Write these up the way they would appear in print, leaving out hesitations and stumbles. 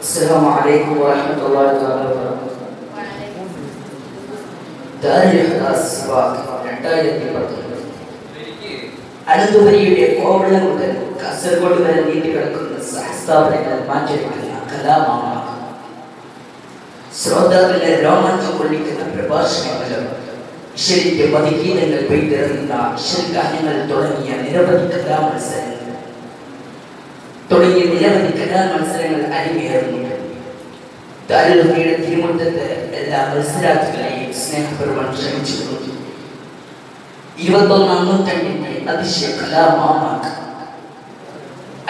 السلام عليكم ورحمة الله وبركاته. ദാരുൽ ഹദാസ് സിവാക് 2010 അനന്തപുരിയുടെ കോവളം മുതൽ കാസർഗോഡ് വരെ നീണ്ടുകിടക്കുന്ന സഹസ്ഥാപനങ്ങൾ മാറ്റിവെക്കുന്ന കലാമാമാണ്. ശ്രോതാക്കളെ രോമാഞ്ചം കൊള്ളിക്കുന്ന പ്രഭാഷണങ്ങളും ഈശ്വരിന്റെ മതിഗീതങ്ങൾ പെയ്തിറങ്ങുന്ന ഈശ്വരഗാനങ്ങൾ തുടങ്ങിയ നിരവധി കലാമത്സരങ്ങൾ അരങ്ങേറുന്നു. ദാരുൽ ഹുദയുടെ തിരുമുറ്റത്ത് എല്ലാ മത്സരാർത്ഥികളെയും സ്നേഹപൂർവ്വം ക്ഷണിച്ചിരുന്നു. 21ാം നൂറ്റാണ്ടിന്റെ അതിശയ കലാമാമാക്ക്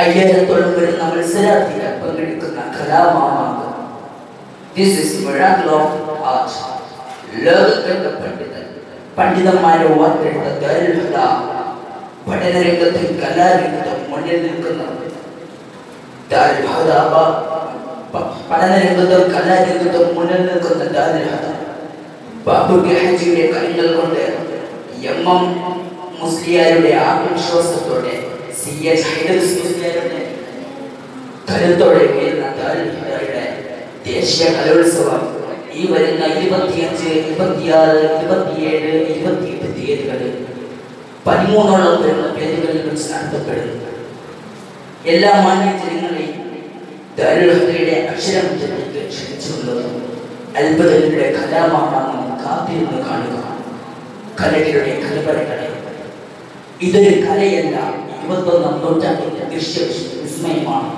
5000-ഓളം വരുന്ന മത്സരാർത്ഥികൾ പങ്കെടുക്കുന്ന കലാമാമാക്ക്. This is miracle of art. ലോകകണ്ട പണ്ഡിതന്മാരെ വാർത്തെടുത്ത ദാരുൽ ഹുദ പഠനരംഗത്തും കലാരംഗത്തും മുന്നിൽ നിൽക്കുന്ന ദാരുൽ ഹുദ പഠനരംഗത്തും കലാരംഗത്തും മുന്നിൽ നിൽക്കുന്ന ദാരുൽ ഹുദ ബാബുൽ ഹജിയുടെ കരങ്ങൾ കൊണ്ട് എം മുസ്ലിയാരുടെ ആത്മവിശ്വാസത്തോടെ CH ഹൈദർസ് മുസ്ലിയാരുടെ കരുത്തോടെ വരുന്ന ദാരുൽ ഹുദയുടെ ദേശീയ കലോത്സവം ഈ വരുന്ന 25, 26, 27, 28 തീയതികളിൽ 13ഓളം വരുന്ന വേദികളിൽ വെച്ച് നടത്തപ്പെടുന്നു. എല്ലാ മാന്യ ജനങ്ങളെയും ദാരുൽ ഹുദയുടെ അക്ഷരമുറ്റത്തേക്ക് ക്ഷണിച്ചുകൊള്ളുന്നു. അത്ഭുതങ്ങളുടെ കലാമാണെന്ന് കാത്തിരുന്ന് കാണുക. കലകളുടെ കലപരകളെ ഇതൊരു കലയല്ല, 21ാം നൂറ്റാണ്ടിന്റെ ദൃശ്യ വിസ്മയമാണ്.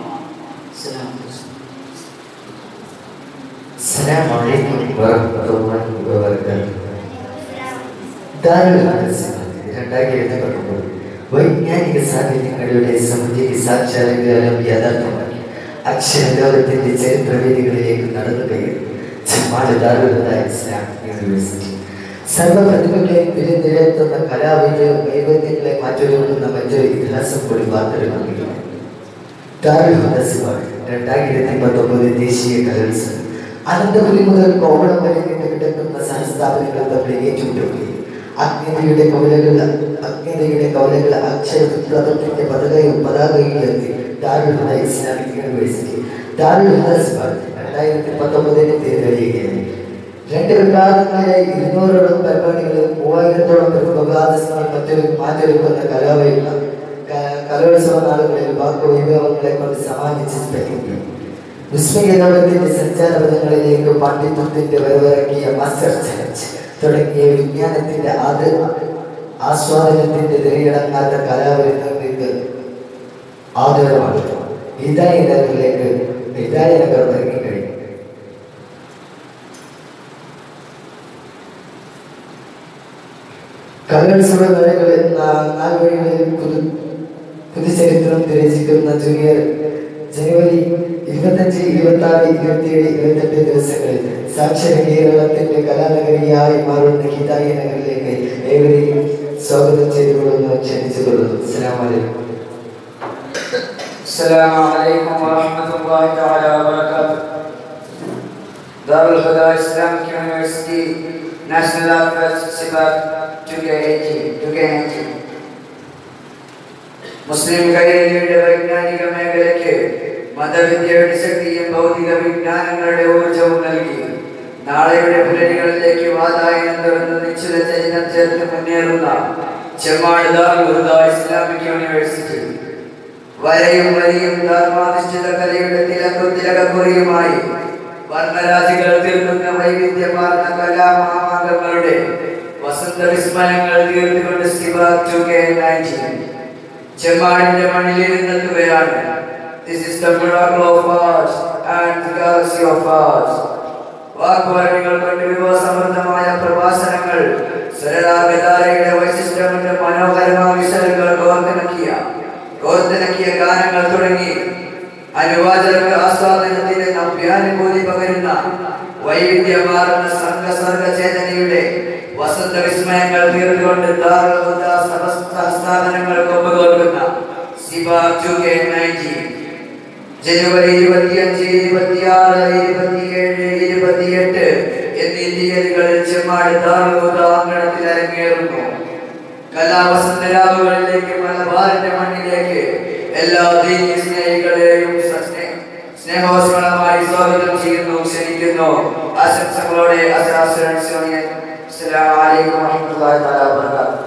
السلام عليكم ورحمة الله وبركاته. ദാരുൽ ഹദാസ് 2013 വൈജ്ഞാനിക സാഹിത്യങ്ങളുടെ സമുദ്ര സാക്ഷാത്കാരം യാഥാർത്ഥ്യമാക്കി അക്ഷരലോകത്തിന്റെ ചരിത്രവേദികളിലേക്ക് നടന്നുകയാണ് ചെമ്മാട് ദാരുൽ ഹുദ ഇസ്ലാമിക് യൂണിവേഴ്സിറ്റി. സർവപ്രതിഭകളെയും വിരുന്നിലെത്തുന്ന കലാവൈവിധ്യങ്ങളെ മാറ്റിയൊരുക്കുന്ന മറ്റൊരു ഇതിഹാസം കൂടി വാർത്തെടുക്കുകയാണ്. ദാരുൽ ഹുദ സിവാക് 2019 ദേശീയ കലോത്സവം അനന്തപുരി മുതൽ കോവളം വരെ കിടക്കുന്ന സഹസ്ഥാപനങ്ങൾ തമ്മിൽ ഏറ്റുമുട്ടുകയും അഗ്നിയുടെ കവലകൾ അക്ഷരവിപ്ലവത്തിന്റെ പതാകയിലെത്തി ദാരുൽ ഹുദ ഇസ്ലാമിക് യൂണിവേഴ്സിറ്റി ദാരുൽ ഹുദ സിവാക് 2019 തീയതിയാണ്. 2 വിഭാഗങ്ങളിലായി 200ഓളം പരിപാടികളിൽ 3000ഓളം പ്രതിഭാസങ്ങൾ മാറ്റിവെക്കുന്ന കലോത്സവ നാളുകളിൽ വാക്കുവൈഭവങ്ങളെ കൊണ്ട് സമാനിച്ച് സ്പെറ്റിക്കും. വിസ്മയ ലോകത്തിന്റെ സഞ്ചാരപഥങ്ങളിലേക്ക് പാണ്ഡിത്യത്തിന്റെ വരവിറക്കിയ മാസ്റ്റർ ചലഞ്ച് തുടങ്ങിയ വിജ്ഞാനത്തിന്റെ ആസ്വാദനത്തിന്റെ തിരയടങ്ങാത്ത കലാവിരുന്നങ്ങൾക്ക് ആദരവാണ്. ഹിദായനഗറിലേക്ക് ഹിദായനഗർ ഇറങ്ങിക്കഴിഞ്ഞു. കലോത്സവ വേളകളിൽ 4 വഴികളിൽ പുതുചരിത്രം രചിക്കുന്ന ജൂനിയർ ജനുവരി 25, 26, 27, 28 ദിവസങ്ങളിൽ സാക്ഷര കേരളത്തിന്റെ കലാനഗരിയായി മാറുന്ന ഹിദായനഗറിലേക്ക് ഏവരെയും സ്വാഗതം ചെയ്തുകൊള്ളുന്നു, ക്ഷണിച്ചുകൊള്ളുന്നു. അസ്സലാമു അലൈക്കും. അസ്സലാമു അലൈക്കും വറഹ്മത്തുള്ളാഹി തആല വബറകാതുഹു. ദാരുൽ ഹുദ ഇസ്ലാമിക് യൂണിവേഴ്സിറ്റി നാഷണൽ അഫയേഴ്സ് സിവാക് 2018 മുസ്ലിം കൈരളിയുടെ വൈജ്ഞാനിക മേഖലയ്ക്ക് മതവിദ്യയുടെ ശക്തിയും ഭൗതിക വിജ്ഞാനങ്ങളുടെ ഊർജവും നൽകി നാളെയുടെ പുലരികളിലേക്ക് വാതായനം തുറന്ന് നിശ്ചിത ചരിത്രം ചേർത്ത് മുന്നേറുന്ന ചെമ്മാട് ദാരുൽ ഹുദ ഇസ്ലാമിക് യൂണിവേഴ്സിറ്റി വരയും വരിയും ധർമാധിഷ്ഠിത കലയുടെ തിലകക്കുറിയുമായി വർണ്ണരാജികൾ തീർക്കുന്ന വൈവിധ്യമാർന്ന കലാമാമാകങ്ങളുടെ വസന്ത വിസ്മയങ്ങൾ തീർത്തുകൊണ്ട് സിവാക് 2019 ചെമ്മാടിന്റെ മണ്ണിലിരുന്നെത്തുകയാണ്. This is the miracle of art and the galaxy of art. വാക്കുവരണികൾ കൊണ്ട് വിഭവസമൃദ്ധമായ പ്രഭാഷണങ്ങൾ സ്വരരാഗധാരയുടെ വൈശിഷ്ട്യങ്ങളുടെ മനോഹരമായ വിശകലനങ്ങൾ കോർത്തിണക്കിയ ഗാനങ്ങൾ തുടങ്ങി അനുവാചകർക്ക് ആസ്വാദനത്തിന് നവ്യാനുഭൂതി പകരുന്ന വൈവിധ്യമാർന്ന സംഘസർഗ ചേതനയുടെ വസന്ത വിസ്മയങ്ങൾ തീർത്തുകൊണ്ട് ദാരുൽ ഹുദ സ്ഥാപനങ്ങൾ കൊമ്പുകോർക്കുന്ന സിവാക് 2019 ജനുവരി 25, 26, 27, 28 എന്നീ തീയതികളിൽ ചെമ്മാട് ദാരുൽ ഹുദ അങ്കണത്തിൽ അരങ്ങേറുന്നു. കലാവസന്തരാവുകളിലേക്ക് മലബാറിന്റെ മണ്ണിലേക്ക് എല്ലാ ദീനി സ്നേഹികളെയും സ്നേഹോസ്മരണമായി സ്വാഗതം ചെയ്യുന്നു, ക്ഷണിക്കുന്നു. ആശംസകളോടെ അസ്സലാമു അലൈക്കും വറഹ്മത്തുള്ളാഹി തആല വബറകാതുഹു.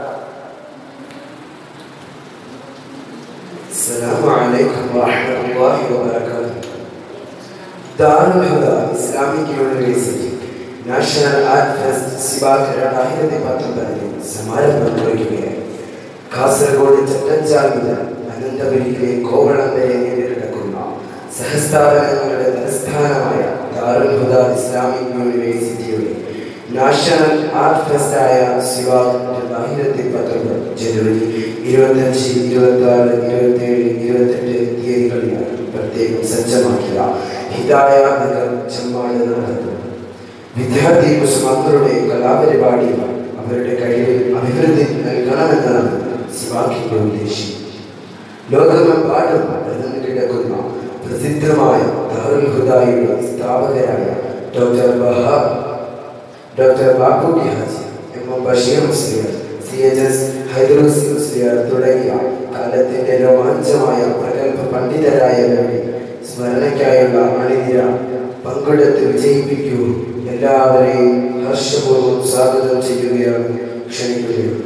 السلام عليكم ورحمة الله وبركاته. Darul Huda Islamic university national art fest Sibaq 2019 സമാരംഭം കുറിക്കുകയായി. കാസർഗോഡ് ചട്ടഞ്ചാൽ മുതൽ അനന്തപുരിയിലെ കോവളം വരെ നീണ്ടുകിടക്കുന്ന സഹസ്ഥാപനങ്ങളുടെ തലസ്ഥാനമായ ദാറുൽ ഹുദ ഇസ്ലാമിക് യൂണിവേഴ്സിറ്റിയുടെ നാഷണൽ ആർട്ട് ഫെസ്റ്റായ സിബാക് 2019 ജനുവരി 25, 26, 27, 28 തീയതികളിലാണ് പ്രത്യേകം സജ്ജമാക്കിയ ഹിദായ നഗർ ചെമ്മാട് നടത്തുന്നു. വിദ്യാർത്ഥി കുസുമക്കളുടെ കലാപരിപാടികൾ അവരുടെ കഴിവിൽ അഭിവൃദ്ധി നൽകണമെന്നാണ് സിബാക്കിന്റെ ഉദ്ദേശം. ലോകമെമ്പാടും പരന്നു കിടക്കുന്ന പ്രസിദ്ധമായ ദാറുൽ ഹുദയുടെ സ്ഥാപകരായ doctor Bapputty Haji, M Basheer Musliyar, CHS Haidarusi Musliyar തുടങ്ങിയ കാലത്തിന്റെ രോമാഞ്ചമായ പ്രഗത്ഭ പണ്ഡിതരായവരുടെ സ്മരണയ്ക്കായുള്ള അണിനിര പങ്കെടുത്ത് വിജയിപ്പിക്കൂ. എല്ലാവരെയും ഹർഷപൂർവ്വം സ്വാഗതം ചെയ്യുകയാണ്, ക്ഷണിക്കുകയാണ്.